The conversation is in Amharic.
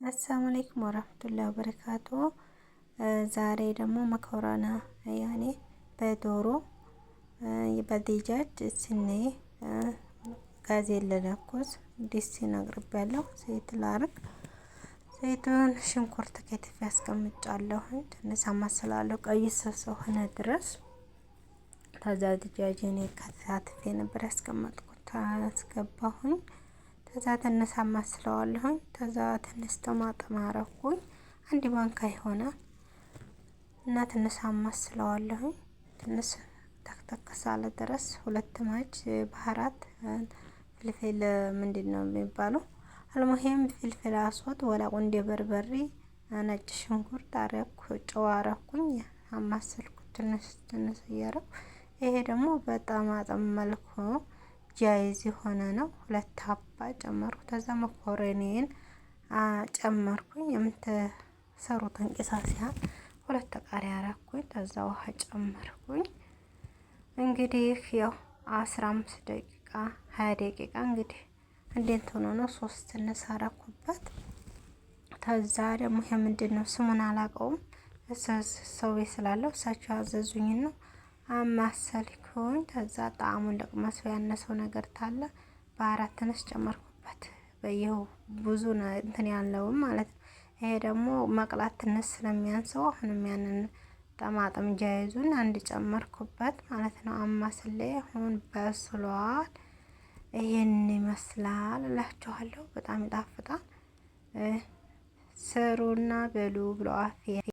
አሰላሙ አለይኩም ወራህመቱላሂ ወበረካቱ። ዛሬ ደግሞ መኮረና ያኔ በዶሮ በዲጃጅ ስኔ ጋዜን ለለኩስ ዲስቲን አቅርቤያለሁ። ዘይት ላርግ ዘይቱን ሽንኩርት ከትፌ አስቀምጫለሁ። ትንሽ አማስላለሁ ቀይ እስከሆነ ድረስ። ከዛ ዲጃጅን ከታትፌ ነበር ያስቀመጥኩት አስገባሁኝ። ከዛ ትንሽ አማስለዋለሁኝ። ከዛ ትንሽ ጦማጥም አረኩኝ አንድ ባንካ ይሆናል እና ትንሽ አማስለዋለሁኝ። ትንሽ ተክተክ ሳለ ድረስ ሁለት ማጅ ባህራት ፍልፍል ምንድነው የሚባለው አልሙሂም ፍልፍል አስወጥ ወላ ቁንዴ በርበሬ ነጭ ሽንኩርት አረኩ ጨው አረኩኝ አማሰልኩት ትንሽ እያረኩ። ይሄ ደግሞ በጣም አጥም መልኩ ጃይዝ የሆነ ነው። ሁለት ሀባ ጨመርኩ። ከዛ መኮረኒን ጨመርኩኝ የምትሰሩትን ቂሳሲያ ሁለት ቃሪያ አረኩኝ። ከዛ ውሃ ጨመርኩኝ። እንግዲህ ያው 15 ደቂቃ 20 ደቂቃ እንግዲህ እንዴት ሆኖ ነው 3 እንሰራኩበት። ከዛ ደግሞ ይሄ ምንድነው ስሙን አላውቀውም። ሰው ስላለው እሳቸው አዘዙኝ ነው አማሰልኩኝ። ከዛ ጣዕሙን ለቅመሰው ያነሰው ነገር ታለ በአራት ትንሽ ጨመርኩበት። በየው ብዙ እንትን ያለውም ማለት ነው። ይሄ ደግሞ መቅላት ትንሽ ስለሚያንሰው አሁንም ያንን ጠማጥም ጃይዙን አንድ ጨመርኩበት ማለት ነው። አማስሌ አሁን በስሏል። ይሄን ይመስላል እላችኋለሁ። በጣም ይጣፍጣል። ስሩና በሉ ብሎ አፍ